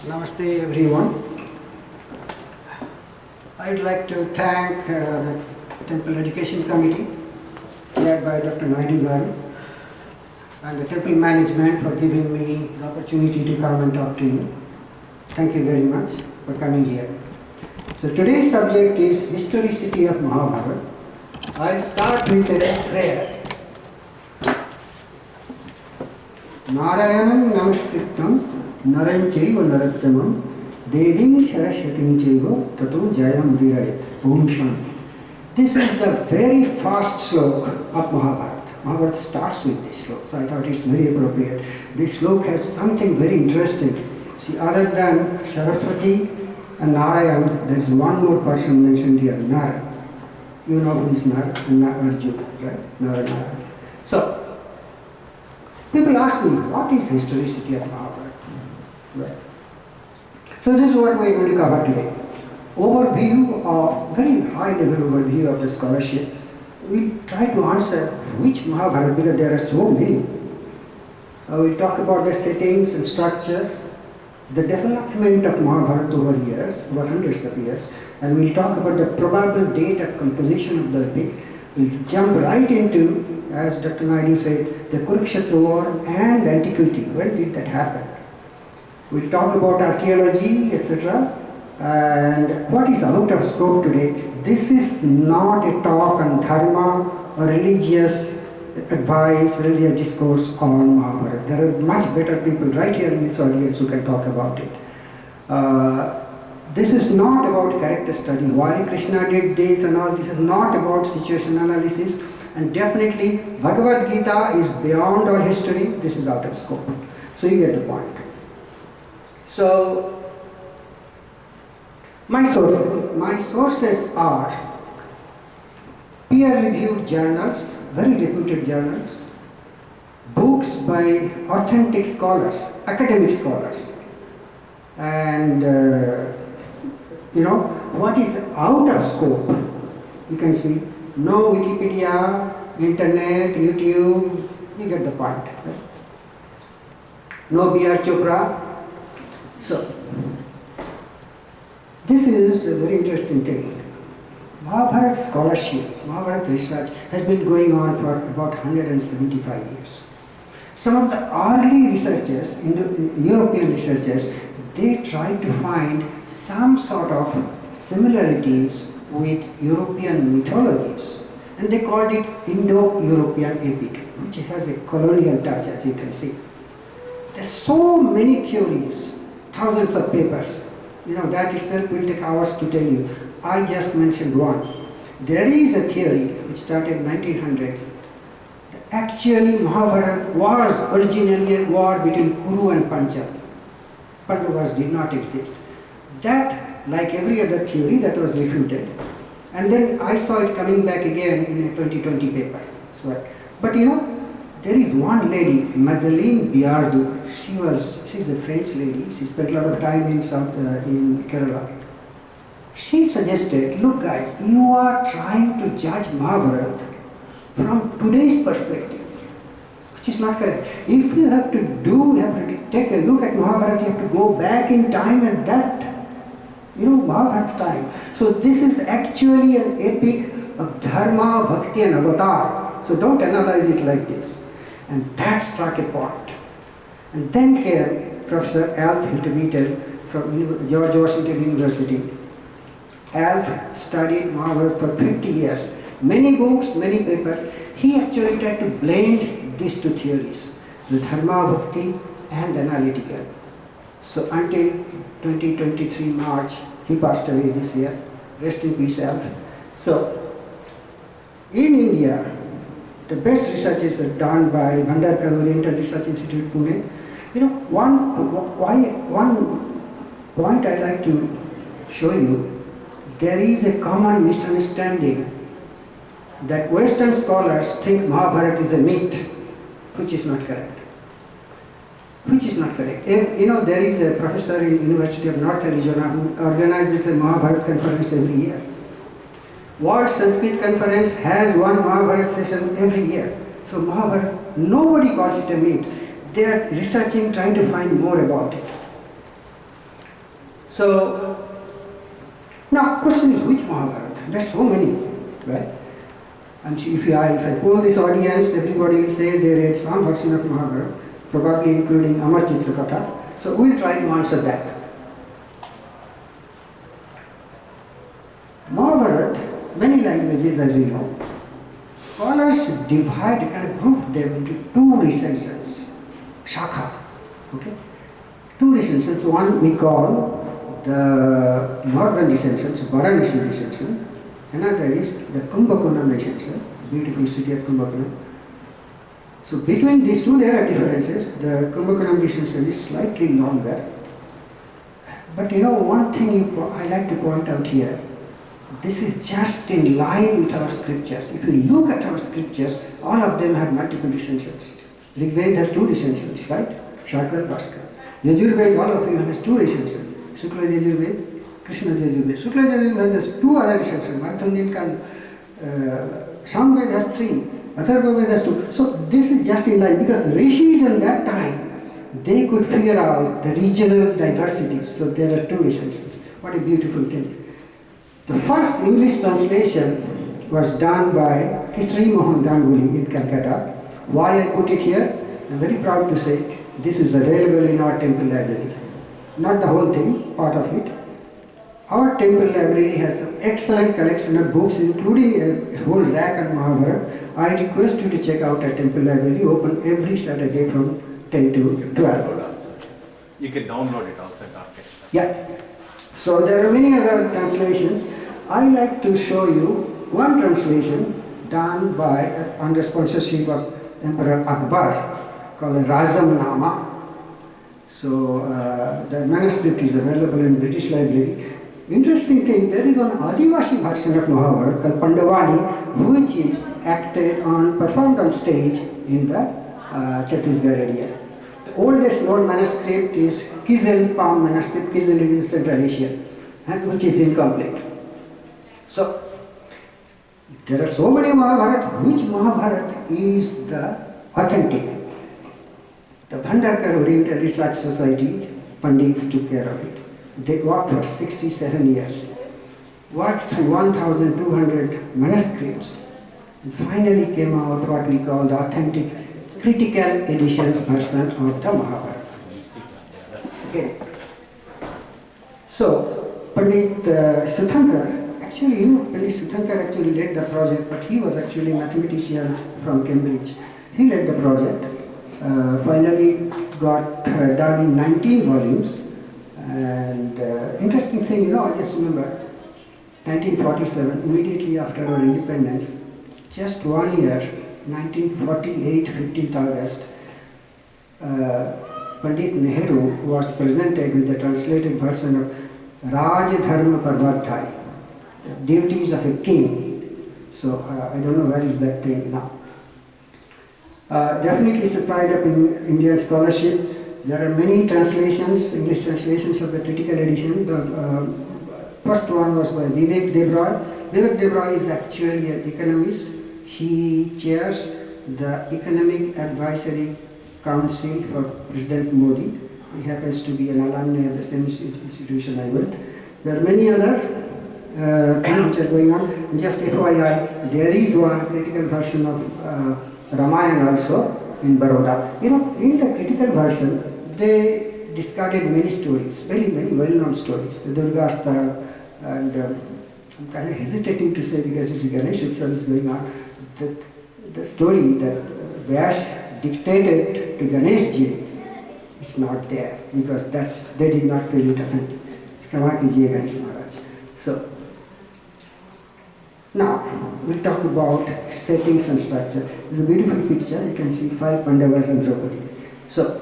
Namaste everyone. I'd like to thank the Temple Education Committee chaired by Dr. Naidu Garu and the Temple management for giving me the opportunity to come and talk to you. Thank you very much for coming here. So today's subject is Historicity of Mahabharata. I'll start with a prayer. Narayanam Namaskritam Naranchaiva Narattamam Devim Saraswatim Chaiva Tato Jayam Virayat. Om Shanti. This is the very first sloka of Mahabharata. Mahabharata starts with this sloka, so I thought it's very appropriate. This sloka has something very interesting. See, other than Saraswati and Narayan, there is one more person mentioned here, Nara. You know who is Nara? Arjuna, right? Nara. So, people ask me, what is historicity of Mahabharata? Right. So this is what we are going to cover today. Overview of, very high level overview of the scholarship. We'll try to answer which Mahabharata, because there are so many. We'll talk about the settings and structure, the development of Mahabharata over years, over hundreds of years, and we'll talk about the probable date of composition of the epic. We'll jump right into, as Dr. Naidu said, the Kurukshetra war and antiquity. When did that happen? We'll talk about archaeology, etc. And what is out of scope today. This is not a talk on dharma or religious advice, religious discourse on Mahabharata. There are much better people right here in this audience who can talk about it. This is not about character study, why Krishna did this and all. This is not about situation analysis. And definitely Bhagavad Gita is beyond our history. This is out of scope. So you get the point. So my sources are peer-reviewed journals, very reputed journals, books by authentic scholars, academic scholars, and what is out of scope. You can see no Wikipedia, internet, YouTube. You get the point. Right? No B.R. Chopra. So this is a very interesting thing. Mahabharata scholarship, Mahabharata research has been going on for about 175 years. Some of the early researchers, European researchers, they tried to find some sort of similarities with European mythologies, and they called it Indo-European epic, which has a colonial touch, as you can see. There's so many theories, thousands of papers. That itself will take hours to tell you. I just mentioned one. There is a theory which started in 1900s. Actually, Mahabharata was originally a war between Kuru and Pancha. Pandavas did not exist. That, like every other theory, that was refuted. And then I saw it coming back again in a 2020 paper. But there is one lady, Madeleine Biardou. She's a French lady. She spent a lot of time in Kerala. She suggested, look guys, you are trying to judge Mahabharata from today's perspective, which is not correct. If you have to take a look at Mahabharata, you have to go back in time at that, Mahabharata time. So this is actually an epic of dharma, bhakti and avatar. So don't analyze it like this. And that struck a point. And then came Professor Alf Hiltermeter from George Washington University. Alf studied Mahabharata for 50 years. Many books, many papers. He actually tried to blend these two theories, the dharma, bhakti and analytical. So until 2023 March, he passed away this year. Rest in peace, Alf. So in India, the best researches are done by Bhandarkar Oriental Research Institute, Pune. One point I'd like to show you, there is a common misunderstanding that Western scholars think Mahabharata is a myth, which is not correct. There is a professor in University of North Arizona who organizes a Mahabharata conference every year. World Sanskrit Conference has one Mahabharata session every year. So Mahabharata, nobody calls it a myth. They are researching, trying to find more about it. So, now question is which Mahabharata? There's so many, right? And if I poll this audience, everybody will say they read some version of Mahabharata, probably including Amar Chitrakatha. So we'll try to answer that. Mahabharata, many languages as you know, scholars divide, kind of group them into two recensions, shakha, okay? Two recensions, one we call the northern recensions, Varanasi recension, another is the Kumbakonam recension, beautiful city of Kumbakonam. So between these two there are differences. The Kumbakonam recension is slightly longer, but you know one thing I like to point out here, this is just in line with our scriptures. If you look at our scriptures, all of them have multiple recensions. Rig Veda has two recensions, right? Shakar, Bhaskar. Yajurveda, all of you has two recensions. Shukla Yajurveda, Krishna Yajurveda. Shukla Yajurveda has two other recensions. Marthandinkan, Samveda has three. Atharva Veda has two. So this is just in line because rishis in that time, they could figure out the regional diversities. So there are two recensions. What a beautiful thing. The first English translation was done by Kisri Mohan Ganguly in Calcutta. Why I put it here? I'm very proud to say this is available in our temple library. Not the whole thing, part of it. Our temple library has an excellent collection of books, including a whole rack on Mahabharata. I request you to check out our temple library, open every Saturday from 10 to 12. You can download it also at Archeology. Yeah. So there are many other translations. I like to show you one translation done by, under sponsorship of Emperor Akbar, called Razam Nama. So the manuscript is available in British Library. Interesting thing, there is an Adivasi version of Mahabharata called Pandavani, which is performed on stage in the Chhattisgarh area. The oldest known manuscript is Kizil found manuscript. Kizil is Central Asia, and which is incomplete. So there are so many Mahabharata. Which Mahabharata is the authentic? The Bhandarkar Oriental Research Society Pandits took care of it. They worked for 67 years, worked through 1,200 manuscripts, and finally came out what we call the authentic critical edition version of the Mahabharata. Okay. So, Pandit Suthankar, actually, Pandit Suthankar actually led the project, but he was actually a mathematician from Cambridge. He led the project, finally got done in 19 volumes. And interesting thing, I just remember 1947, immediately after our independence, just 1 year, 1948, 15th August, Pandit Nehru was presented with the translated version of Raj Dharma Parvadhyay, the duties of a king. So I don't know where is that thing now. Definitely supplied up in Indian scholarship. There are many translations, English translations of the critical edition. The first one was by Vivek Debroy. Vivek Debroy is actually an economist. He chairs the Economic Advisory Council for President Modi. He happens to be an alumni of the same institution I went. There are many other things which are going on. And just FYI, there is one critical version of Ramayana also in Baroda. In the critical version, they discarded many stories, very well-known stories. The Durgasta, and I'm kind of hesitating to say because it's a Ganesh Utsav is going on. The story that Vyas dictated to Ganesh Ji is not there because they did not feel it authentic. Kama kijiye Ganesh Maharaj. So now we'll talk about settings and structure. It's a beautiful picture. You can see 5 Pandavas and Draupadi. So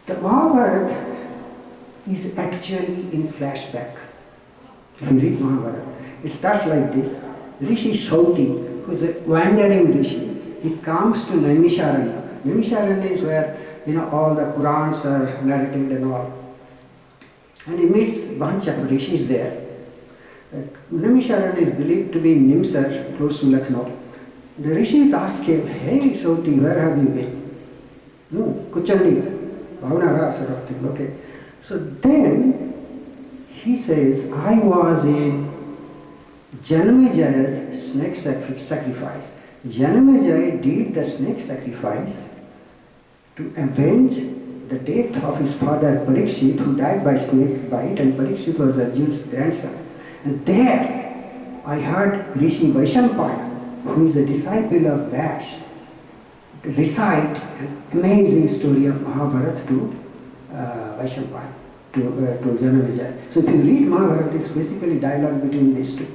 the Mahabharata is actually in flashback. If you read Mahabharata, it starts like this. Rishi Shauti, who is a wandering Rishi, he comes to Naimisharanya. Naimisharanya is where all the Purans are narrated and all. And he meets a bunch of Rishis there. Naimisharanya is believed to be in Nimsar, close to Lucknow. The Rishis ask him, "Hey Shauti, where have you been?" "No, Kuchandi, Bhavnara," sort of thing. Okay. So then he says, I was in Janmejaya's snake sacrifice. Janmejaya did the snake sacrifice to avenge the death of his father Parikshit, who died by snake bite, and Parikshit was Arjun's grandson. And there I heard Rishi Vaishampaya, who is a disciple of Vyash, recite an amazing story of Mahābhārata to Vaishampaya, to Janmejaya. So if you read Mahābhārata, it's basically dialogue between these two.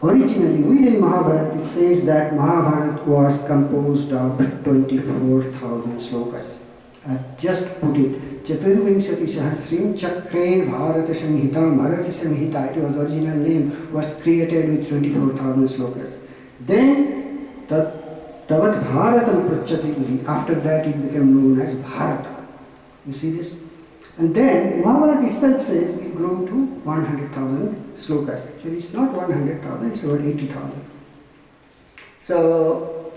Originally, within Mahābhārata, it says that Mahābhārata was composed of 24,000 slokas. I just put it, Chaturvinshati Sahasrim Chakre Bharata Samhita, Bharata Samhita, it was original name, was created with 24,000 slokas. Then, Tavat Bharatam Prachati, after that it became known as Bharata. You see this? And then Mahabharata itself says it grew to 100,000 slokas. Actually, it's not 100,000, it's about 80,000. So,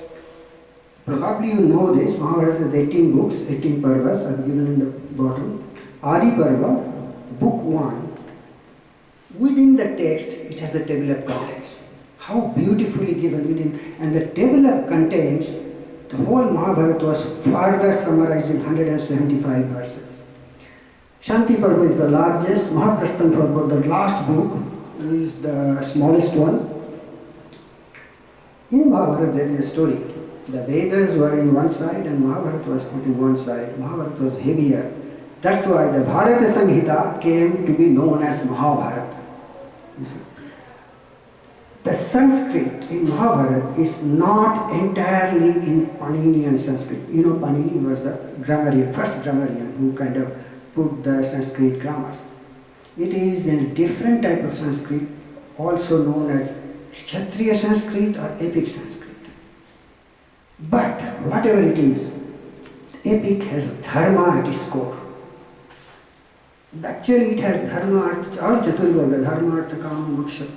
probably you know this, Mahabharata has 18 books, 18 parvas are given in the bottom. Adi Parva, book 1, within the text it has a table of contents. How beautifully given within, and the table of contents, the whole Mahabharata was further summarized in 175 verses. Shanti Parva is the largest, Mahaprasthana Parva, the last book, is the smallest one. In Mahabharata there is a story. The Vedas were in one side and Mahabharata was put in one side. Mahabharata was heavier. That's why the Bharata Samhita came to be known as Mahābhārata. You see. The Sanskrit in Mahabharata is not entirely in Paninian Sanskrit. You know, Panini was the grammarian, first grammarian who kind of put the Sanskrit grammar. It is a different type of Sanskrit, also known as Kshatriya Sanskrit or epic Sanskrit. But whatever it is, epic has dharma at its core. Actually it has dharma, all Chaturvarga, dharma, artha, kama, moksha.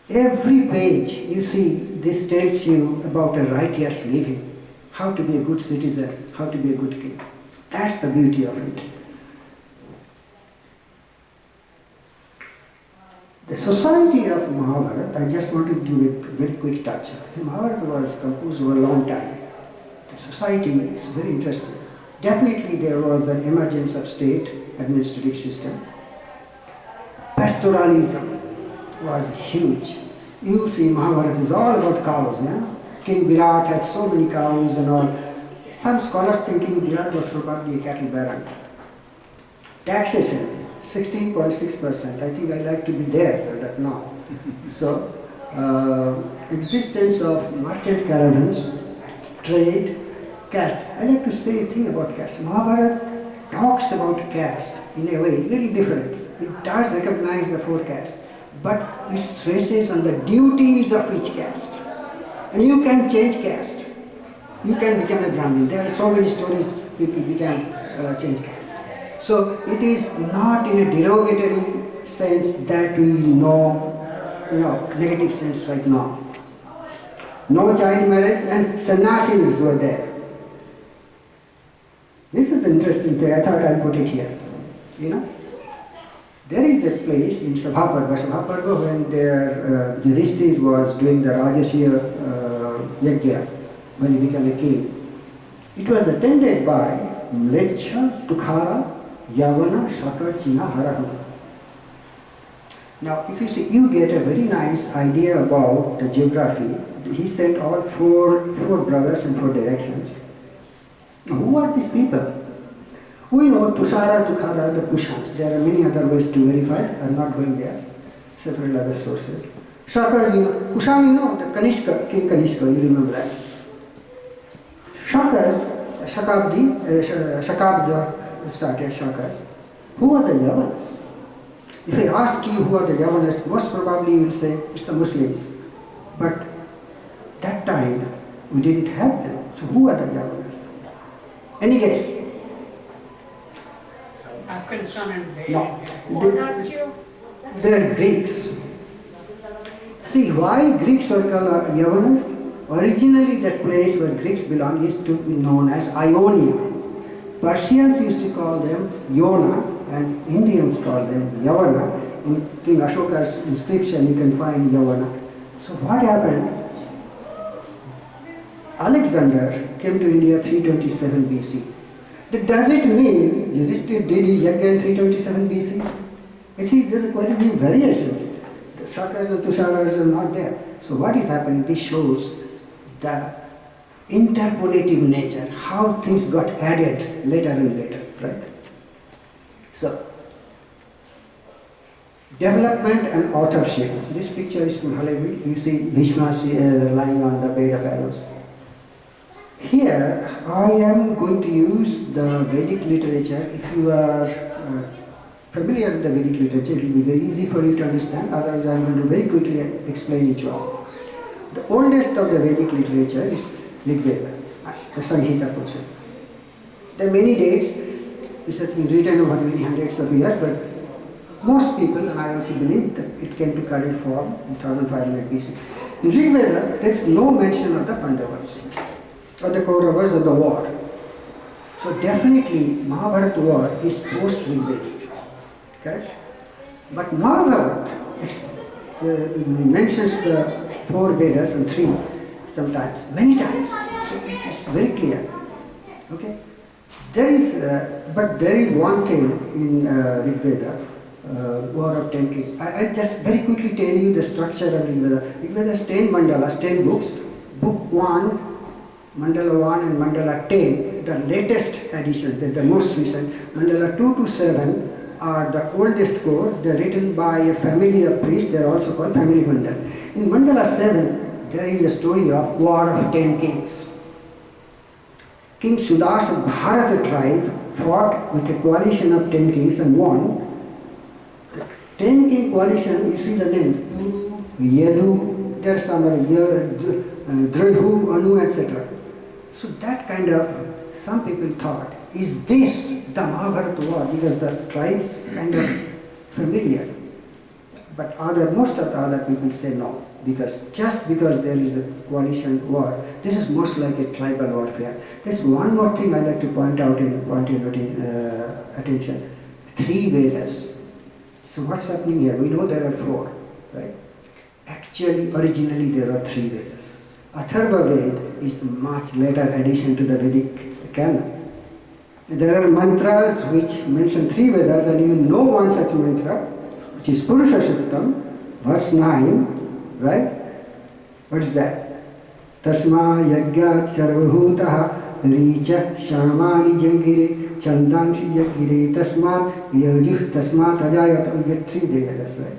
Every page you see, this tells you about a righteous living, how to be a good citizen, how to be a good king. That's the beauty of it. The society of Mahābhārata, I just want to give a very quick touch. Mahābhārata was composed over a long time. The society is very interesting. Definitely there was an emergence of state administrative system. Pastoralism was huge. You see, Mahābhārata is all about cows. Yeah? King Virat had so many cows and all. Some scholars think King Virat was probably a cattle baron. Taxation, 16.6%. I think I like to be there that now. So, existence of merchant caravans, trade, caste. I like to say a thing about caste. Mahabharata talks about caste in a way very different. It does recognize the four castes, but it stresses on the duties of each caste. And you can change caste. You can become a Brahmin. There are so many stories people become change caste. So it is not in a derogatory sense that we know, negative sense right now. No child marriage and sannyasis were there. This is the interesting thing. I thought I'd put it here. There is a place in Sabhaparva, when their Yudhishthira was doing the Rajasya Yajna, when he became a king. It was attended by Mlecha, Tukhara, Yavana, Shaka, China, Harahu. Now, if you see, you get a very nice idea about the geography. He sent all four brothers in 4 directions. Now, who are these people? We know Tushara, Tukhara, the Kushans. There are many other ways to verify. I am not going there. Several other sources. Shakas, Kushan, the Kanishka, King Kanishka, you remember that. Shakas, Shakabda started Shakas. Who are the Yavanas? If I ask you who are the Yavanas, most probably you will say it's the Muslims. But that time we didn't have them. So who are the Yavanas? Any guess? Afghanistan and they. No. They are Greeks. See, why Greeks were called Yavanas? Originally that place where Greeks belong is to be known as Ionia. Persians used to call them Yona and Indians call them Yavana. In King Ashoka's inscription you can find Yavana. So what happened? Alexander came to India 327 BC. Does it mean Yudhishthira did it again 327 BC? You see, there are quite a few variations. The Shakas and Tusharas are not there. So what is happening? This shows the interpolative nature, how things got added later and later, right? So, development and authorship. This picture is from Hollywood. You see Bhishma lying on the bed of arrows. Here, I am going to use the Vedic literature. If you are familiar with the Vedic literature, it will be very easy for you to understand. Otherwise, I am going to very quickly explain each one. The oldest of the Vedic literature is Rig Veda, the Samhita portion. There are many dates. This has been written over many hundreds of years, but most people, and I also believe, that it came to current form in 1500 BC. In Rig Veda, there is no mention of the Pandavas, or the Kauravas, or the war. So definitely, Mahabharata war is post-Rig Vedic, correct? But Mahabharata mentions the 4 Vedas and 3 sometimes, many times. So it is very clear. Okay? But there is one thing in Rig Veda, War of 10 Kings. I just very quickly tell you the structure of Rig Veda. Rig Veda has 10 mandalas, 10 books. Book 1, Mandala 1 and Mandala 10, the latest edition, the most recent. Mandala 2 to 7 are the oldest core. They are written by a family of priests. They are also called family mandala. In Mandala 7, there is a story of War of 10 Kings. King Sudas of Bharata tribe fought with a coalition of 10 kings and won. The 10 king coalition, you see the name, Puru, Yadu, there are some other, Drihu, Anu, etc. So that kind of, some people thought, is this the Mahabharata war? Because the tribes kind of familiar. But most of the other people say no. Just because there is a coalition war, this is most like a tribal warfare. There's one more thing I like to point out and point your attention. 3 Vedas. So what's happening here? We know there are 4, right? Actually, originally there are 3 Vedas. Atharva Veda is a much later addition to the Vedic canon. There are mantras which mention 3 Vedas, and you know one such mantra, which is Purusha Suktam, verse 9. Right? What is that? Tasma yagya sarvabhutaha richa shamani jangire chandanshi yagire tasmat yajuh tasmat ajayat. We get 3 Vedas, right?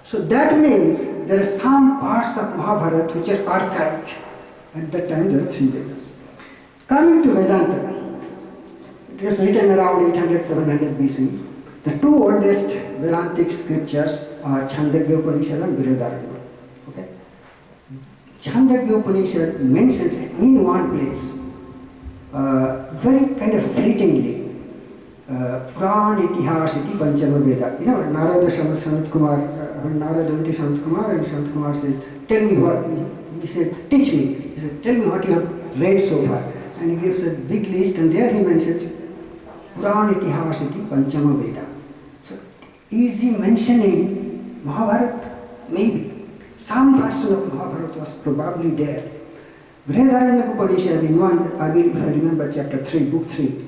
So that means there are some parts of Mahabharata which are archaic. At that time there are 3 Vedas. Coming to Vedanta, it was written around 800-700 BC. The 2 oldest Vedantic scriptures are Chandogya Upanishad and Brihadaranyaka. Okay? Chandogya Upanishad mentions in one place, very kind of fleetingly, Puran Itihas iti Panchama Veda. You know, Narada Sanat Kumar, Narada went to Sanat Kumar, and Sanat Kumar says, tell me what, he said, teach me. He said, tell me what you have read so far. And he gives a big list, and there he mentions Puran Itihas iti Panchama Veda. So, is he mentioning Mahabharata? Maybe. Some version of Mahabharata was probably there. Brihadaranyaka Upanishad, in one, I will remember chapter 3, book 3.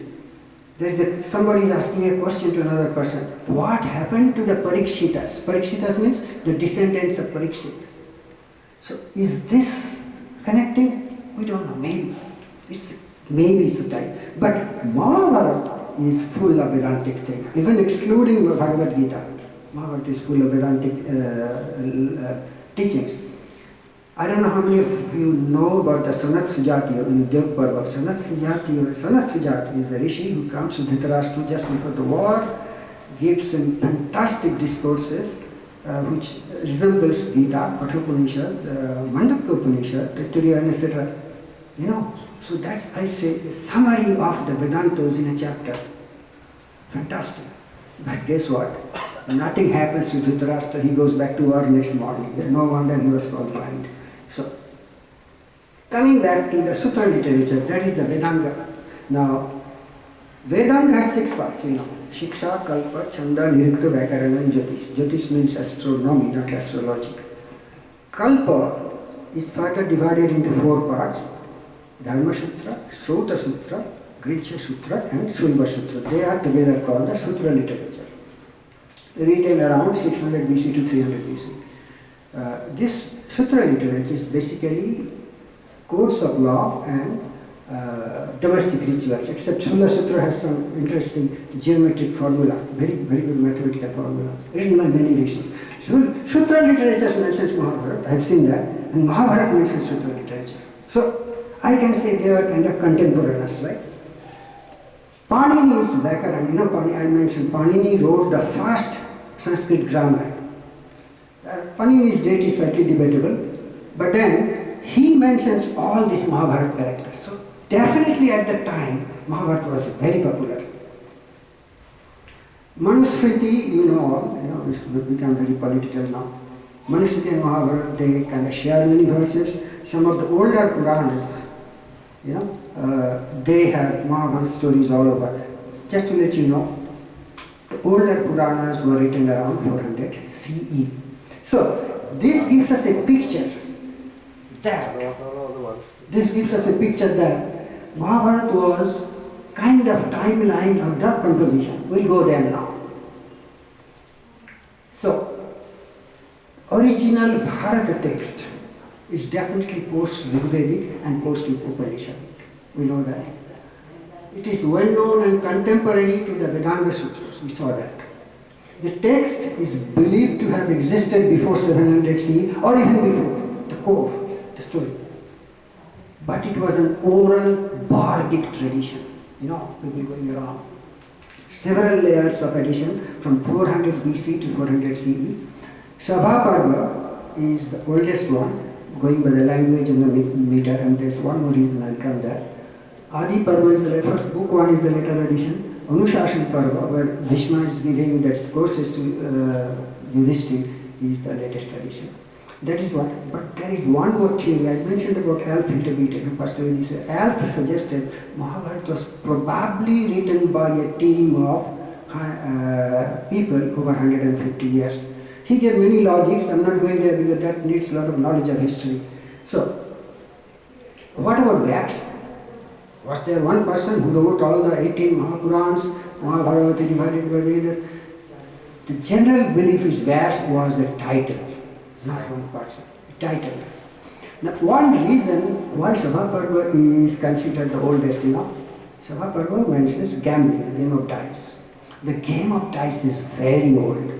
Somebody is asking a question to another person. What happened to the Parikshitas? Parikshitas means the descendants of Parikshit. So is this connecting? We don't know, maybe. Maybe it's a type. But Mahabharata is full of Vedantic things. Even excluding Bhagavad Gita, Mahabharata is full of Vedantic teachings. I don't know how many of you know about the Sanat Sujati in Dev Parva. Sanat Sujati is a rishi who comes to Dhritarashtra just before the war, gives some fantastic discourses which resembles Gita, Kathopanishad, Mandukya Upanishad, Taittiriya, etc. You know, so that's, I say, a summary of the Vedantas in a chapter. Fantastic. But guess what? Nothing happens to Dhritarashtra. He goes back to war next morning. No wonder he was so blind. So, coming back to the Sutra literature, that is the Vedanga. Now, Vedanta has 6 parts, Shiksha, Kalpa, Chanda, Nirukta, Vyakarana and Jyotish. Jyotish means astronomy, not astrology. Kalpa is further divided into 4 parts: Dharma Sutra, Shrota Sutra, Gricha Sutra and Shulva Sutra. They are together called the Sutra literature. Written around 600 BC to 300 BC. This Sutra literature is basically codes of law and domestic rituals, except Shula Sutra has some interesting geometric formula, very good mathematical formula, written by many rishis. Sutra literature mentions Mahābhārata, I have seen that, and Mahābhārata mentions Sutra literature. So I can say they are kind of contemporaneous, right? Panini is Vyakarana. I mentioned Panini wrote the first Sanskrit grammar. Panini's date is slightly debatable, but then he mentions all these Mahābhārata characters. So definitely at the time, Mahābhārata was very popular. Manusmriti, it's become very political now. Manusmriti and Mahābhārata, they kind of share many verses. Some of the older Puranas, they have Mahābhārata stories all over. Just to let you know, the older Puranas were written around 400 CE. So this gives us a picture that Mahābhārata was kind of timeline of the composition. We'll go there now. So, original Bharata text is definitely post-Rigvedic and post-Upanishadic. We know that. It is well known and contemporary to the Vedanga Sutras. We saw that. The text is believed to have existed before 700 CE or even before, the core, the story. But it was an oral bardic tradition, people going around. Several layers of addition from 400 BC to 400 CE. Sabhaparva is the oldest one, going by the language and the meter, and there's one more reason I'll come there. Adi Parva is the first book, one is the later edition. Anushasana Parva, where Bhishma is giving that courses to Yudhishthira, is the latest edition. That is what. But there is one more theory. I mentioned about Alf a little bit. Pastor Alf suggested Mahābhārata was probably written by a team of people over 150 years. He gave many logics. I'm not going there because that needs a lot of knowledge of history. So, what about Vyasa? Was there one person who wrote all the 18 Mahapurans, Mahābhārata divided by Vedas? The general belief is Vyasa was a title, not one person, a title. Now, one reason why Sabhaparva is considered the oldest, Sabhaparva mentions gambling, the game of dice. The game of dice is very old.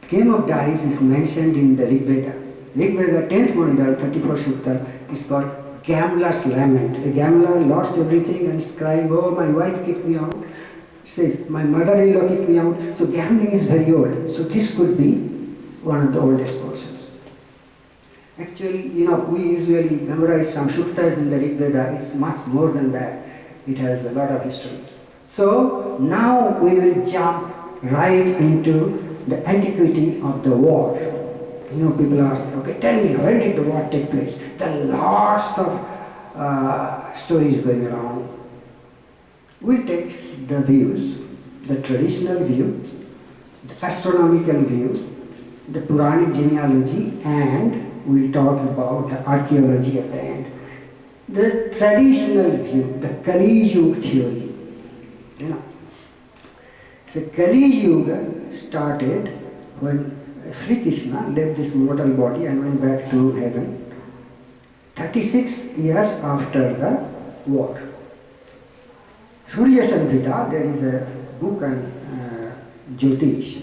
Game of dice is mentioned in the Rig Veda. Rig Veda 10th Mandal, 34th Sukta, is called Gambler's Lament. A gambler lost everything and is crying, oh, my wife kicked me out. Says, my mother-in-law kicked me out. So gambling is very old. So this could be one of the oldest portions. Actually, we usually memorize some Shuktas in the Rig Veda. It's much more than that. It has a lot of history. So now we will jump right into the antiquity of the war. People ask, okay, tell me, when did the war take place? There are lots of stories going around. We'll take the views, the traditional view, the astronomical view, the Puranic genealogy, and we'll talk about the archaeology at the end. The traditional view, the Kali Yuga theory. So Kali Yuga started when Sri Krishna left this mortal body and went back to heaven 36 years after the war. Surya Samhita, there is a book on Jyotish.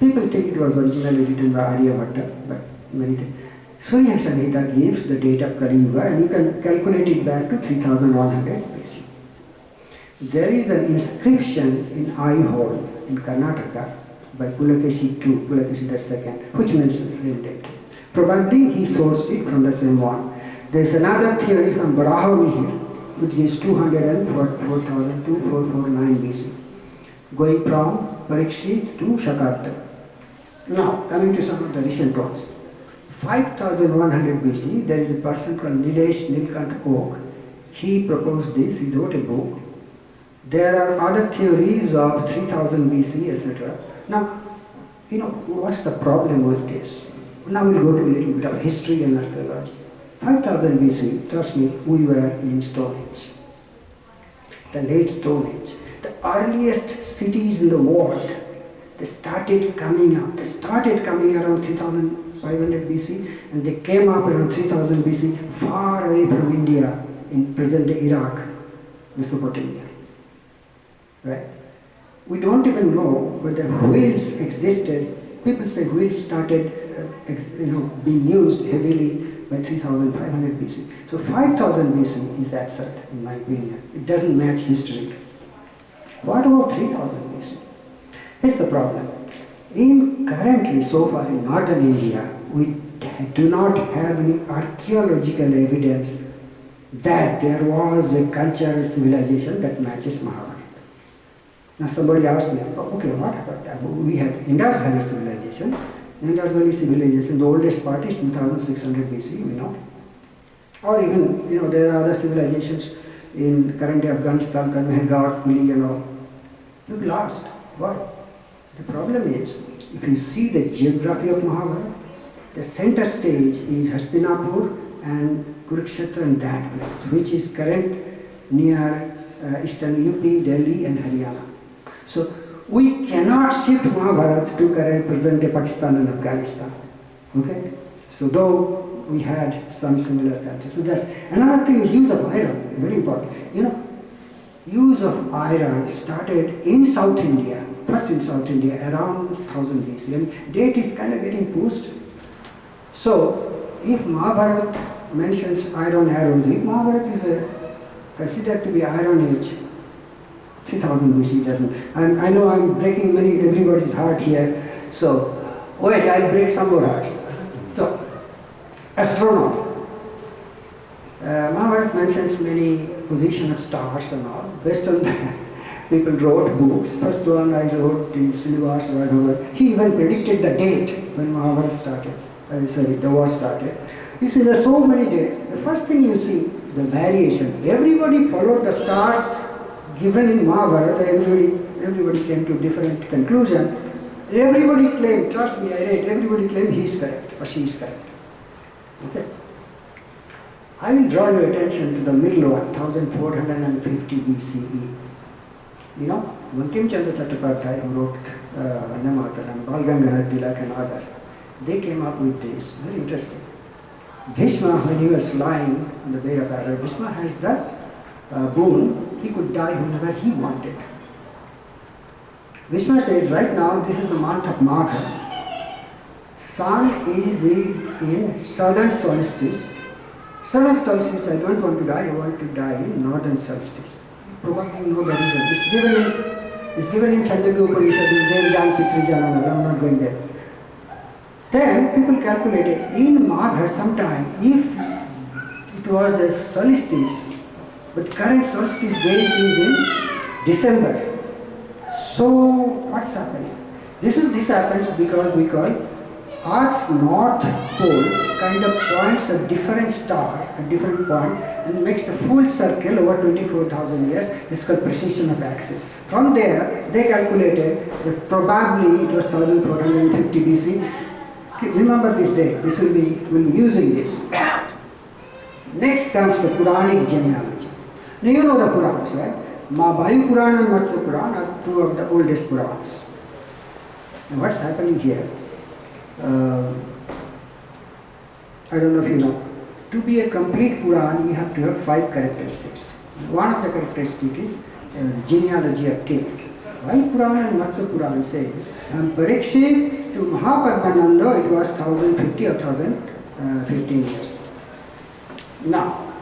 People think it was originally written by Aryabhatta, but many things. Surya Samhita gives the date of Kali Yuga and you can calculate it back to 3100 BC. There is an inscription in Aihole in Karnataka by Pulakesi II, which mentions the date. Probably he sourced it from the same one. There is another theory from Barahami here, which is 204,000 to 449 BC, going from Parikshit to Shakarta. Now, coming to some of the recent ones. 5100 BC, there is a person called Nilesh Nilkant Oak. He proposed this, he wrote a book. There are other theories of 3000 BC, etc. Now, what's the problem with this? Now we'll go to a little bit of history and archaeology. 5000 BC, trust me, we were in Stone Age. The late Stone Age. The earliest cities in the world, they started coming up. They started coming around 3500 BC and they came up around 3000 BC, far away from India, in present-day Iraq, Mesopotamia. Right? We don't even know whether wheels existed. People say wheels started being used heavily by 3500 BC. So 5000 BC is absurd, in my opinion. It doesn't match history. What about 3000 BC? Here's the problem. Currently, so far in northern India, we do not have any archaeological evidence that there was a cultural civilization that matches Mahabharata. Now somebody asked me, okay, what about that? We had Indus Valley civilization. Indus Valley civilization, the oldest part is 2600 BC, we know. Or even, there are other civilizations in current day Afghanistan, Mehergarh, Puli and all. You've lost. Why? The problem is, if you see the geography of Mahabharata, the center stage is Hastinapur and Kurukshetra and that place, which is current near eastern UP, Delhi and Haryana. So we cannot shift Mahabharata to current present-day Pakistan and Afghanistan. Okay? So though we had some similar culture. So that's another thing is use of iron, very important. Use of iron started in South India, first in South India around 1000 BC, and date is kind of getting pushed. So if Mahabharata mentions iron arrows, if Mahabharata is considered to be Iron Age, 3000 BC doesn't. And I know I'm breaking everybody's heart here, so wait, I'll break some more hearts. So, astronomy. Mahabharata mentions many position of stars and all. Based on that, people wrote books. First one I wrote in Srinivas Raghavan. He even predicted the date when Mahabharata started. The war started. You see, there are so many dates. The first thing you see, the variation. Everybody followed the stars given in Mahabharata. Everybody came to different conclusion. Everybody claimed, trust me, I read, everybody claimed he is correct or she is correct. Okay. I will draw your attention to the middle one, 1450 BCE. Bankim Chandra Chattopadhyay, who wrote Vande Mataram, Bal Gangadhar Tilak and others, they came up with this, very interesting. Bhishma, when he was lying on the bed of Arrow, Bhishma has the boon, he could die whenever he wanted. Bhishma said, right now, this is the month of Magha. Sun is in southern solstice. Southern solstice, I don't want to die, I want to die in northern solstice. Probably know the reason. It's given in Chandogya Upanishad, Devjan Pitrijanana, I'm not going there. Then people calculated, in Magha sometime, if it was the solstice, but current solstice days is in December. So what's happening? This happens because we call Earth's north pole kind of points a different star at different point and makes a full circle over 24,000 years. This is called precision of axis. From there, they calculated that probably it was 1450 BC. Remember this date. We'll be using this. Next comes the Puranic genealogy. Now you know the Puranas, right? Vayu Purana and Matsya Purana are two of the oldest Puranas. Now what's happening here? I don't know if you know. To be a complete Puran, you have to have 5 characteristics. One of the characteristics is genealogy of kings. Vayu Purana and Matsya Purana says, Parikshit to Mahapadmananda, it was 1050 or 1015 years. Now,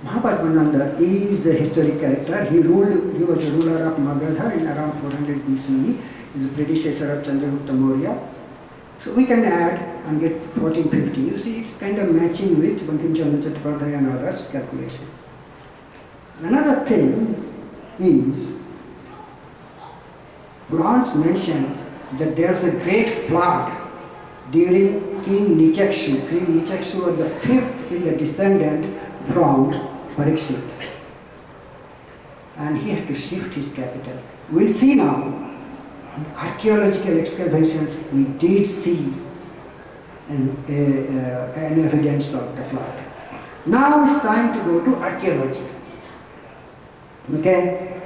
Mahapadmananda is a historic character. He was the ruler of Magadha in around 400 BCE. He is the predecessor of Chandragupta Maurya. So we can add and get 1450. You see, it's kind of matching with Bankim Chandra Chattopadhyay and others' calculation. Another thing is, Purans mention that there's a great flood during King Nichakshu. King Nichakshu was the 5th in the descendant from Parikshit. And he had to shift his capital. We'll see now, in archaeological excavations, we did see an evidence of the flood. Now it's time to go to archaeology. Okay?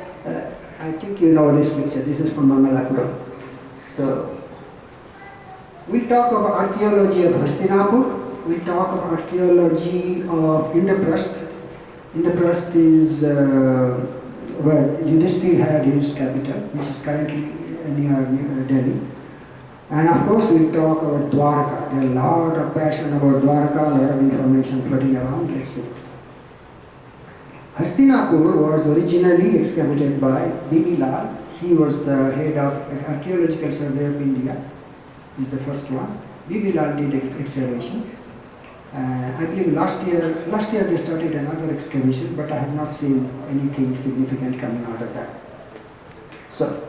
I think you know this picture. This is from Mamalapura. So, we talk about archaeology of Hastinapur. We talk about archaeology of Indraprastha. Indraprastha is where Yudhishthir had his capital, which is currently near Delhi. And of course, we talk about Dwarka. There is a lot of passion about Dwarka, a lot of information floating around. Let's see. Hastinapur was originally excavated by B.B. Lal. He was the head of Archaeological Survey of India. He's the first one. B.B. Lal did excavation. I believe last year they started another excavation, but I have not seen anything significant coming out of that. So,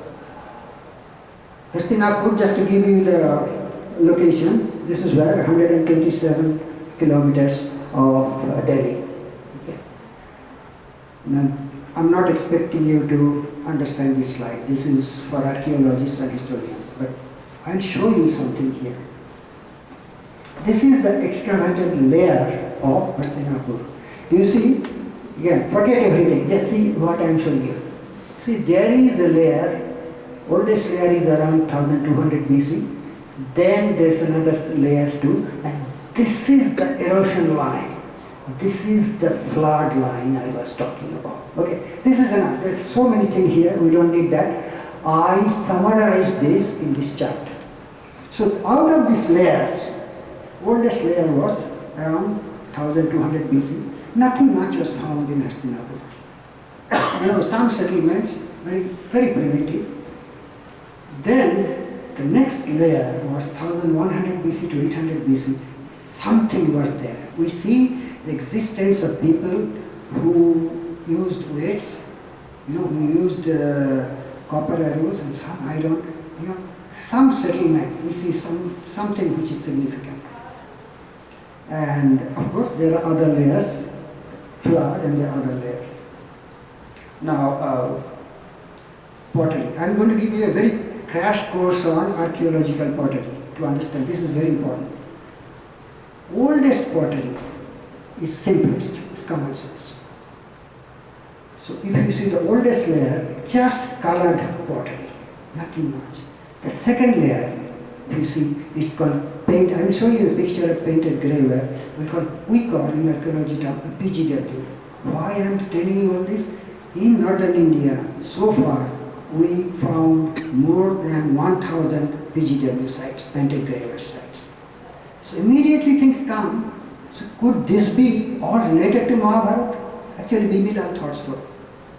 Hastinapur, just to give you the location, this is where 127 kilometers of Delhi. Okay. Now, I'm not expecting you to understand this slide. This is for archaeologists and historians, but I'll show you something here. This is the excavated layer of Hastinapur. You see, again, forget everything, just see what I'm showing you. See, there is a layer, oldest layer is around 1200 BC, then there's another layer too, and this is the erosion line. This is the flood line I was talking about. Okay, this is enough. There's so many things here, we don't need that. I summarized this in this chart. So out of these layers, oldest layer was around 1200 BC. Nothing much was found in Hastinapur. You know, some settlements, very primitive. Then the next layer was 1100 BC to 800 BC. Something was there. We see the existence of people who used weights, who used copper arrows and some iron, some settlement. We see something which is significant. And of course, there are other layers, flood, and there are other layers. Now, pottery. I'm going to give you a very crash course on archaeological pottery to understand. This is very important. Oldest pottery is simplest, it's common sense. So if you see the oldest layer, just colored pottery, nothing much. The second layer, you see, it's called paint. I will show you a picture of painted graveware. We call in archaeology term a PGW. Why I am telling you all this? In northern India, so far, we found more than 1,000 PGW sites, painted graveware sites. So immediately things come. So could this be all related to Mahābhārata? Actually, B.B. Lal thought so.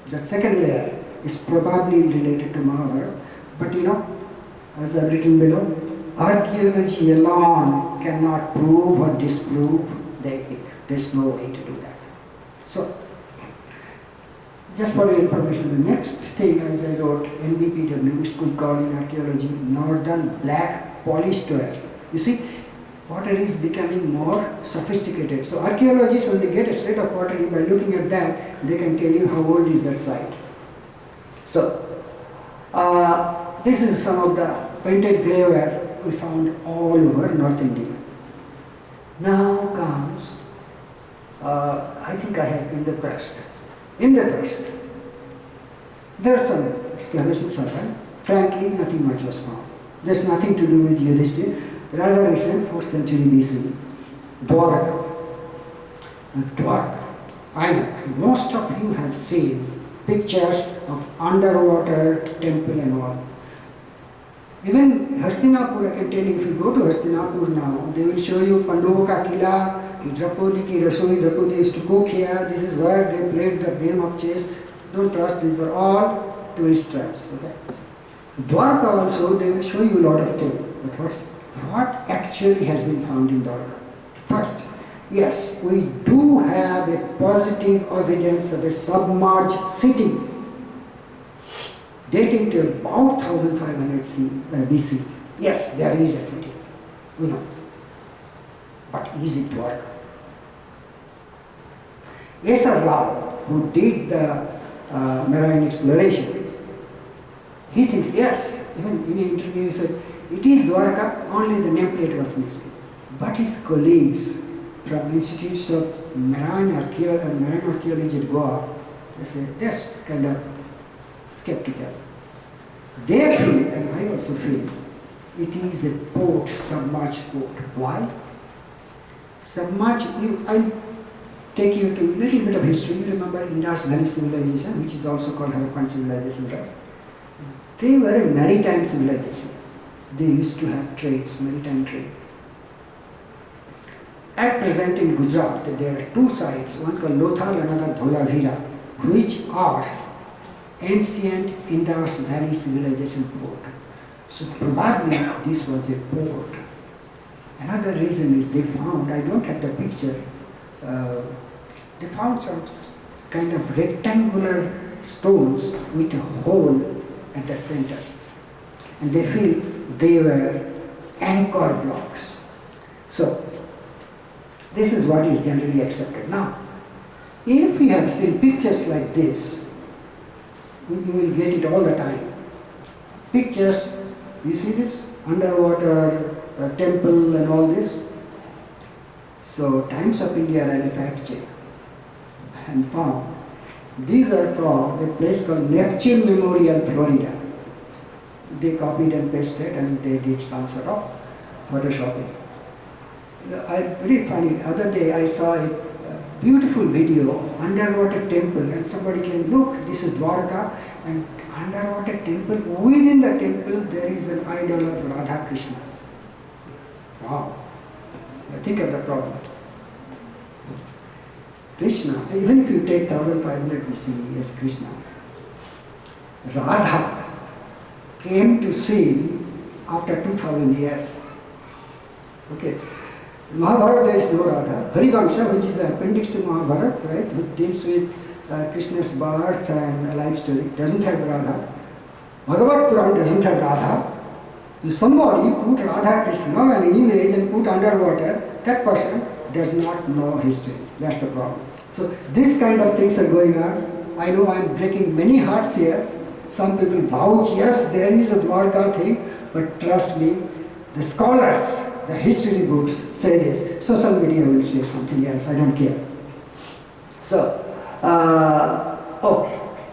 That second layer is probably related to Mahābhārata. But as I've written below, archaeology alone cannot prove or disprove the epic. There's no way to do that. So, just for your information, the next thing, as I wrote, NBPW, which could call in archaeology, Northern Black Polished Ware. You see, pottery is becoming more sophisticated. So archaeologists, when they get a set of pottery, by looking at that, they can tell you how old is that site. So, this is some of the painted graveware we found all over North India. Now comes, I think I have Indraprastha. Indraprastha. There are some excavations happened. Frankly, nothing much was found. There's nothing to do with Yudhishthir. Rather recent, 4th century BC. Dwarka. Dwarka. I know, most of you have seen pictures of underwater temple and all. Even Hastinapur, I can tell you, if you go to Hastinapur now, they will show you Pandava ka Kila, Draupadi ki Rasoi, Draupadi used to cook here, this is where they played the game of chess. Don't trust, these are all tourist traps. Okay? Dwarka also, they will show you a lot of things. But what actually has been found in Dwarka? First, yes, we do have a positive evidence of a submerged city dating to about 1500 BC. Yes, there is a city, we know. But is it Dwarka? S.R. Rao, who did the marine exploration, he thinks yes. Even in an interview he said, it is Dwaraka, only the nameplate was missing. But his colleagues from institutes of marine archaeology at Goa, they say that's kind of skeptical. They feel, and I also feel, it is a port, submerged port. Why? Submerged, I take you to a little bit of history. You remember Indus Valley civilization, which is also called Harappan civilization, right? They were a maritime civilization. They used to have trades, maritime trade. At present in Gujarat, there are two sites, one called Lothal, another Dholavira, which are ancient Indus Valley civilization port. So probably this was a port. Another reason is they found, I don't have the picture, they found some kind of rectangular stones with a hole at the center. And they feel they were anchor blocks. So this is what is generally accepted. Now, if we have seen pictures like this, you will get it all the time. Pictures, you see this? Underwater temple and all this. So Times of India ran a fact check and found these are from a place called Neptune Memorial, Florida. They copied and pasted and they did some sort of photoshopping. Very funny, other day I saw a beautiful video of underwater temple and somebody claimed, look, this is Dwarka, and underwater temple, within the temple there is an idol of Radha Krishna. Wow. Think of the problem. Krishna, even if you take 1500 BCE as Krishna, Radha came to see after 2000 years. Okay. Mahābhārata there is no Radha. Harivansha, which is the appendix to Mahābhārata, right, which deals with Krishna's birth and life story, doesn't have Radha. Bhagavad Puran doesn't have Radha. If somebody put Radha Krishna an image and put underwater, that person does not know history. That's the problem. So this kind of things are going on. I know I'm breaking many hearts here. Some people vouch, yes, there is a Dwarka thing, but trust me, the scholars, the history books say this. Social media will say something else, I don't care. So, I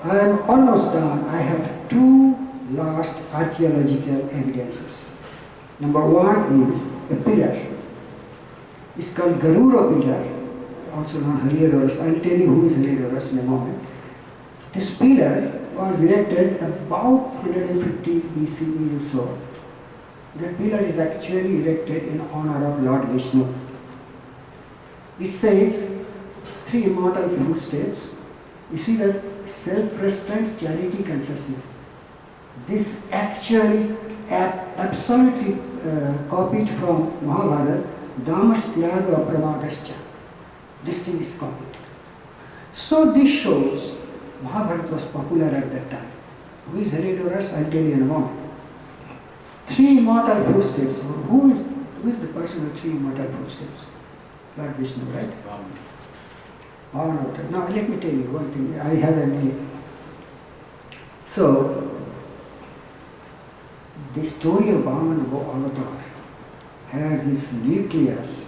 am almost done. I have two last archaeological evidences. Number one is a pillar. It's called Garuda pillar, also known Heliodorus. I'll tell you who is Heliodorus in a moment. This pillar was erected about 150 BCE or so. The pillar is actually erected in honor of Lord Vishnu. It says, three immortal footsteps. You see that self-restraint, charity, consciousness. This actually absolutely copied from Mahābhārata, Dhammas Tyaga Pramadascha. This thing is copied. So this shows Mahābhārata was popular at that time. Who is Heliodorus? I'll tell you in a moment. Three immortal footsteps. Who is the person with three immortal footsteps? Lord Vishnu, right? Mahābhārata. Now let me tell you one thing. I have a minute. So, the story of Vamana Avatar has this nucleus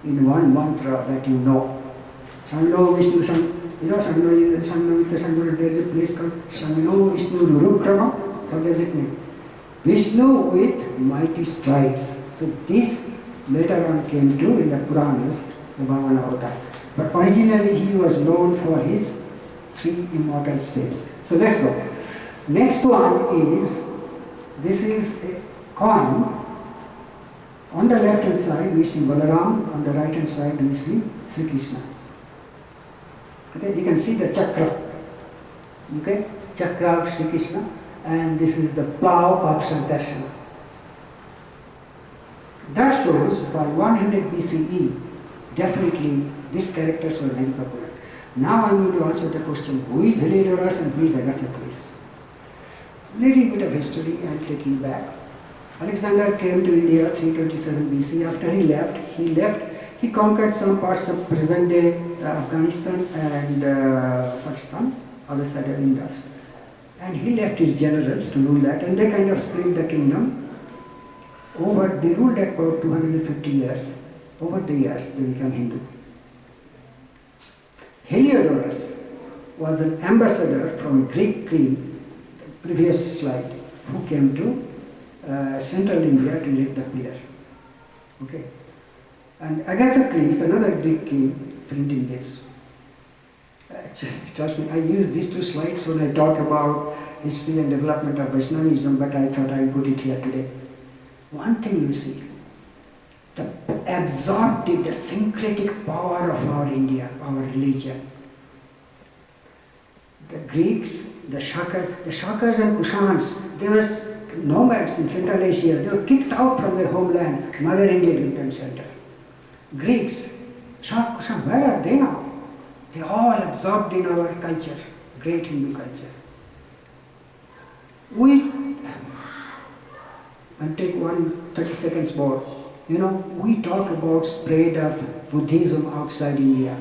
in one mantra that you know. Sangno Vishnu, Sangno, there is a place called Sangno Vishnu Rurukrama. What does it mean? Vishnu with mighty strides. So this later on came to in the Puranas, the Vamana Avatar. But originally he was known for his three immortal steps. So let's go. Next one is, this is a coin. On the left hand side we see Balaram, on the right hand side we see Sri Krishna. Okay, you can see the chakra. Okay, chakra of Sri Krishna, and this is the plow of Sankarsana. That shows by 100 BCE, definitely these characters were very popular. Now I am going to answer the question, who is Heliodorus and who is Agathocles? Little bit of history, I will take you back. Alexander came to India 327 BC. After he left, he conquered some parts of present-day Afghanistan and Pakistan, other side of Indus. And he left his generals to rule that, and they kind of split the kingdom. They ruled at about 250 years. Over the years, they became Hindu. Heliodorus was an ambassador from Greek king, the previous slide, who came to central India to erect the pillar. Okay. And Agathocles, another Greek king, printing this. Actually, trust me, I use these two slides when I talk about history and development of Vaishnavism, but I thought I'd put it here today. One thing you see, the absorptive, the syncretic power of our India, our religion. The Greeks, the Shakas and Kushans, they were nomads in Central Asia. They were kicked out from their homeland. Mother India gave them shelter. Greeks, Shak, Kushan, where are they now? They all absorbed in our culture, great Hindu culture. And take 30 seconds more. We talk about spread of Buddhism outside India.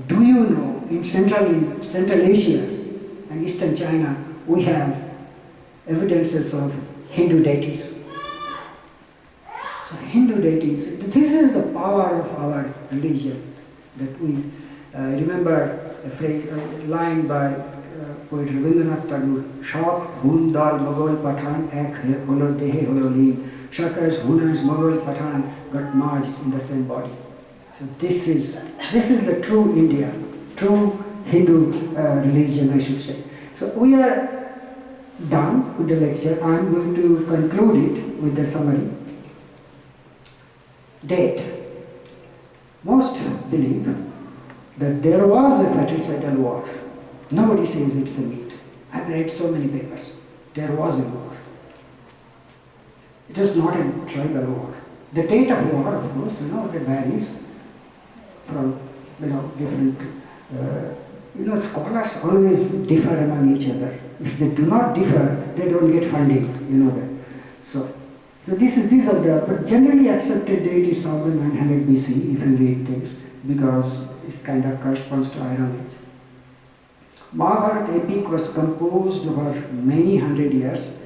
Do you know in Central Asia and Eastern China, we have evidences of Hindu deities. So Hindu deities, this is the power of our religion that we remember a line by poet Rabindranath Tagore, Shak, Hun, Dal, Mughal, Pathan, Ek, Holo, Dehe, Hololi, Shakas, Hunas, Mughal, Pathan got merged in the same body. So this is the true India, true Hindu religion, I should say. So we are done with the lecture. I am going to conclude it with the summary. Date. Most believe that there was a fratricidal war. Nobody says it's a myth. I've read so many papers. There was a war. It was not a tribal war. The date of war, of course, that varies from different. Scholars always differ among each other. If they do not differ, they don't get funding. You know that. So these are but generally accepted date is 1900 BC if you read things, because it kind of corresponds to Iron Age. Mahābhārata epic was composed over many hundred years,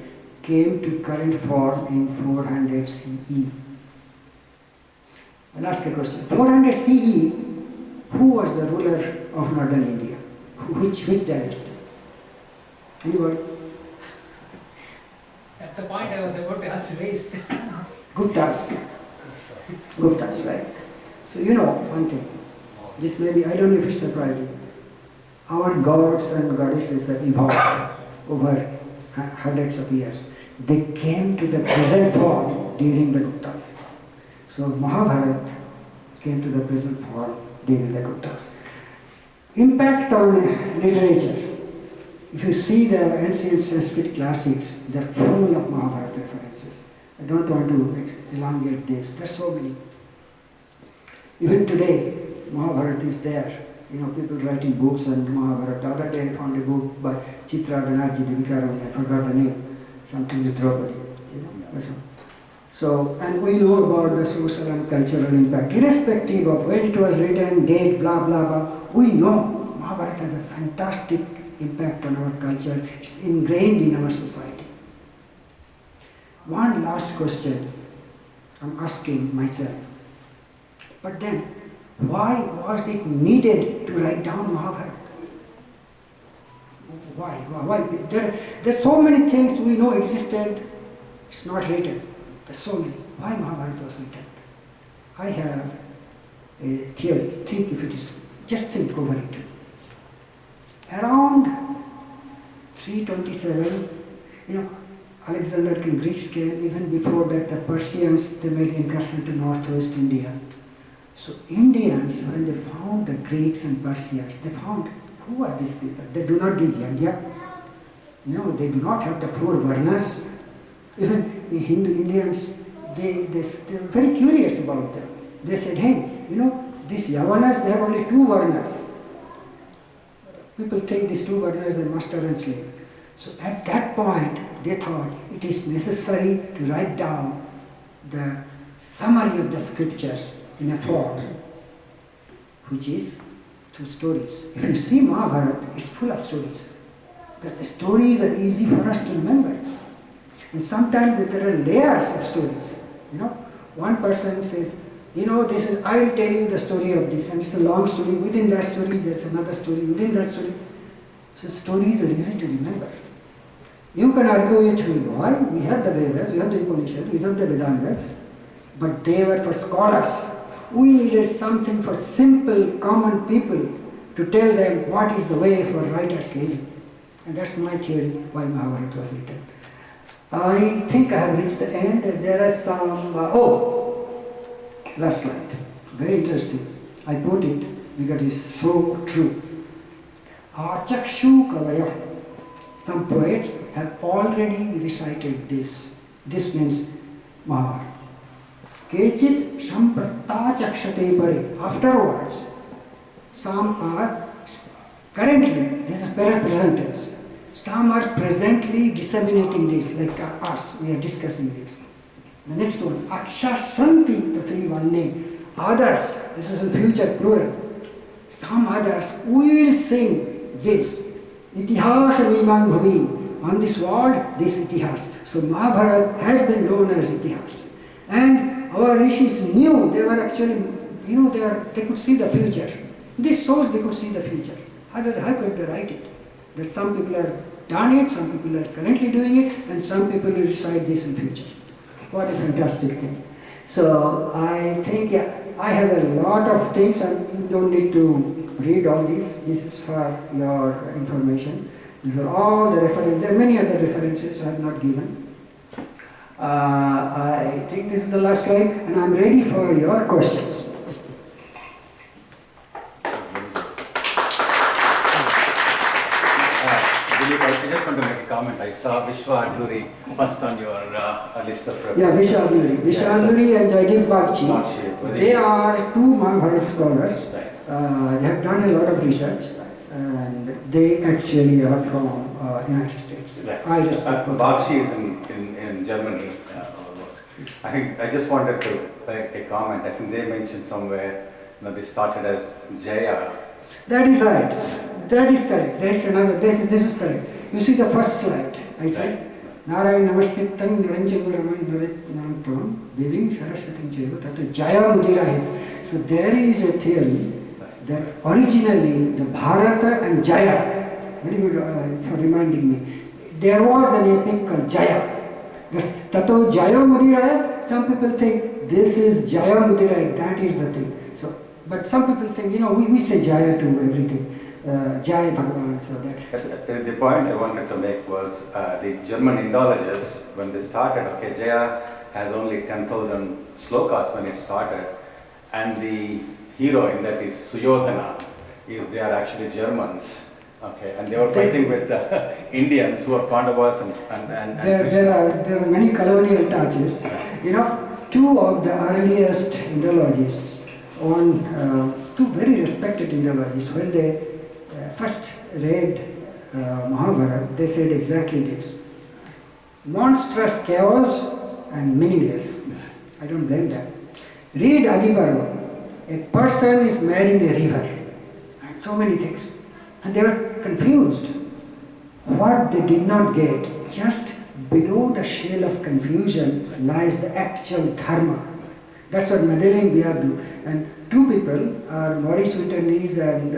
came to current form in 400 CE. I'll ask a question. 400 CE, who was the ruler of northern India? Which dynasty? Anybody? At the point I was about to ask race. Guptas. Guptas, right? So one thing. This may be, I don't know if it's surprising. Our gods and goddesses have evolved over hundreds of years. They came to the present form during the Guptas. So Mahābhārata came to the present form during the Guptas. Impact on literature. If you see the ancient Sanskrit classics, they're full of Mahābhārata references. I don't want to elongate this. There's so many. Even today, Mahābhārata is there. People writing books on Mahābhārata. The other day I found a book by Chitra Banerjee, I forgot the name, something with Draupadi. So, and we know about the social and cultural impact, irrespective of when it was written, date, blah, blah, blah. We know Mahābhārata has a fantastic impact on our culture. It's ingrained in our society. One last question I'm asking myself. But then, why was it needed to write down Mahābhārata? Why? There are so many things we know existed, it's not written. There's so many. Why Mahābhārata was written? I have a theory. Think if it is, just think over it. Around 327, Alexander and Greeks came. Even before that, the Persians, they made incursion to northwest India. So Indians, when they found the Greeks and Persians, they found, who are these people? They do not do yajna. They do not have the four varnas. Even the Hindu Indians, they were very curious about them. They said, hey, these Yavanas, they have only two varnas. People think these two varnas are master and slave. So at that point, they thought it is necessary to write down the summary of the scriptures in a form which is through stories. If you see Mahabharata, it's full of stories. Because the stories are easy for us to remember. And sometimes there are layers of stories. One person says, I'll tell you the story of this, and it's a long story. Within that story, there's another story. Within that story, so stories are easy to remember. You can argue with me, why? We have the Vedas, we have the Upanishads, we have the Vedantas, but they were for scholars. We needed something for simple, common people to tell them what is the way for righteous living. And that's my theory why Mahabharata was written. I think I have reached the end. There are some, last slide. Very interesting. I put it because it's so true. Achakshu Kavaya. Some poets have already recited this. This means Mahabharata. Kechit Sampratta Chakshate Pare. Afterwards, some are currently, this is present tense. Some are presently disseminating this, like us, we are discussing this. The next one, Akshasanti Tatri Vanne. Others, this is in future plural. Some others will sing this. Itihasa Mimang Bhavi. On this world, this Itihas. So Mahabharata has been known as Itihas. And our rishis knew, they were actually, they could see the future. This shows they could see the future. How could they write it? That some people are done it, some people are currently doing it, and some people will recite this in future. What a fantastic thing. So I think, I have a lot of things, and you don't need to read all these. This is for your information. These are all the references. There are many other references I have not given. I think this is the last slide, and I'm ready for your questions. I just want to make a comment. I saw Vishwa Adluri first on your list of references. Yeah, Vishwa Adluri. Vishwa Adluri and Jaideep Bagchi. They are two Mahabharata scholars. They have done a lot of research, and they actually are from United States. Right. I respect Bagchi is in Germany. I think I just wanted to make a comment. I think they mentioned somewhere, they started as Jaya. That is right. That is correct. There's another. This is correct. You see the first slide. I said, Narayan Namaskritam Naranjam Narantam Devim Saraswatim Chaiva Tata Jaya Mudira. So there is a theory that originally the Bharata and Jaya, very good for reminding me, there was an epic called Jaya. Tato Jaya Mudira. Some people think this is Jaya Mudira, that is the thing. So, but some people think, we say Jaya to everything. Jai Bhagavan, so that. The point I wanted to make was the German Indologists, when they started, Jaya has only 10,000 slokas when it started, and the hero in that is Suyodhana, they are actually Germans, and they were fighting with the Indians who are Pandavas and there are many colonial touches. Two of the earliest Indologists, two very respected Indologists, when they first read Mahabharata, they said exactly this. Monstrous chaos and meaningless. I don't blame them. Read Adiparva. A person is marrying a river. And so many things. And they were confused. What they did not get, just below the shell of confusion lies the actual dharma. That's what Madeleine Biard do. And two people are Maurice Winternees and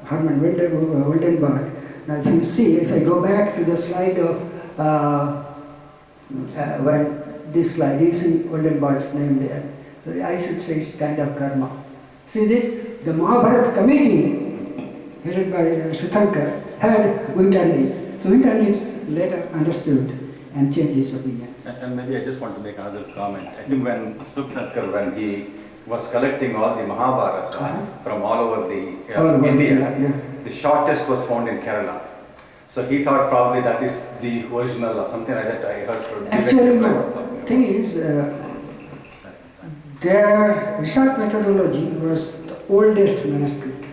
Herman Wildenbach. Now if you see, if I go back to the slide of when this slide, you see Wildenbach's name there. So I should say it's kind of karma. See this, the Mahabharata committee, headed by Shuttankar, had Winternees. So Winternees later understood and changed his opinion. And maybe I just want to make another comment. I think when Shuttankar, when he was collecting all the Mahābhāratas from all over the India, the shortest was found in Kerala. So he thought probably that is the original or something like that. I heard from actually no. Thing is, their research methodology was the oldest manuscript.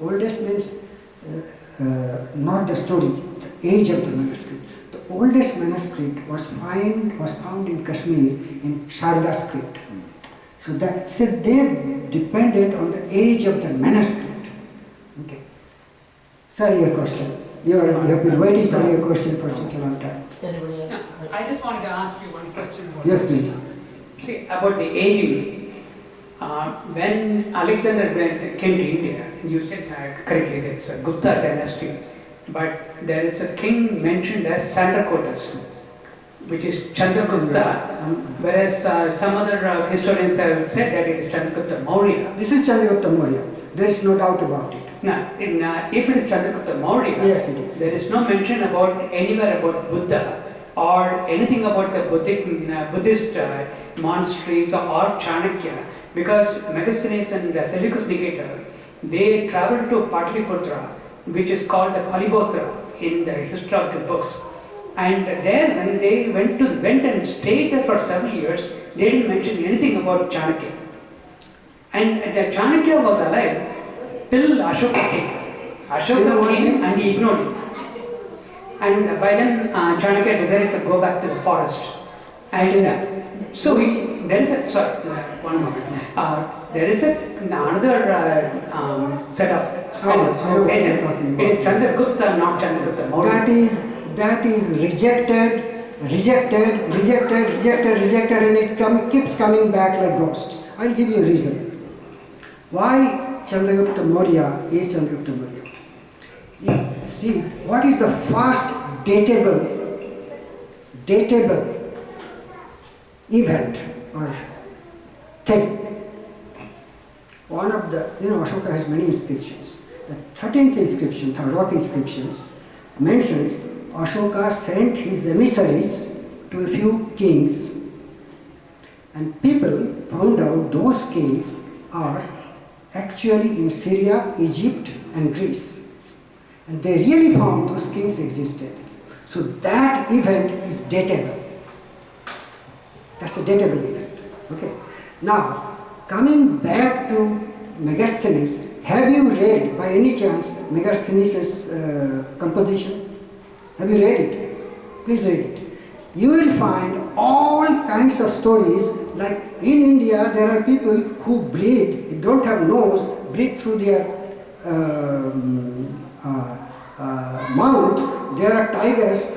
Oldest means not the story, the age of the manuscript. The oldest manuscript was found in Kashmir in Sharda script. So they depended on the age of the manuscript. Sorry, your question. You have been waiting for your question for such a long time. Anybody Yeah, else? I just wanted to ask you one question about Yes, this. please. See, about the aging, when Alexander came to India, you said correctly that it's a Gupta dynasty, but there is a king mentioned as Chandrakotas, which is Chandragupta, whereas some other historians have said that it is Chandragupta Maurya. This is Chandragupta Maurya. There is no doubt about it. Now, if it is Chandragupta Maurya, Yes, it is. there is no mention about anywhere about Buddha or anything about the Buddhist monasteries or Chanakya, because Megasthenes and Seleucus Nicator, they traveled to Pataliputra, which is called the Kalibotra in the historical books. And there, when they went and stayed there for several years, they didn't mention anything about Chanakya. And the Chanakya was alive till Ashoka came. Ashoka came and he ignored him. And by then, Chanakya decided to go back to the forest. And so there is a, sorry, one moment. There is another set of scholars who say that it is Chandragupta, not Chandragupta Maurya. That is rejected, and it keeps coming back like ghosts. I'll give you a reason. Why Chandragupta Maurya is Chandragupta Maurya? See, what is the first datable event or thing? One of the, Ashoka has many inscriptions. The 13th inscription, rock inscriptions, mentions Ashoka sent his emissaries to a few kings, and people found out those kings are actually in Syria, Egypt and Greece, and they really found those kings existed. So that event is datable. That's a datable event. Okay. Now, coming back to Megasthenes, have you read by any chance Megasthenes' composition? Have you read it? Please read it. You will find all kinds of stories, like in India there are people who breathe, don't have nose, breathe through their mouth. There are tigers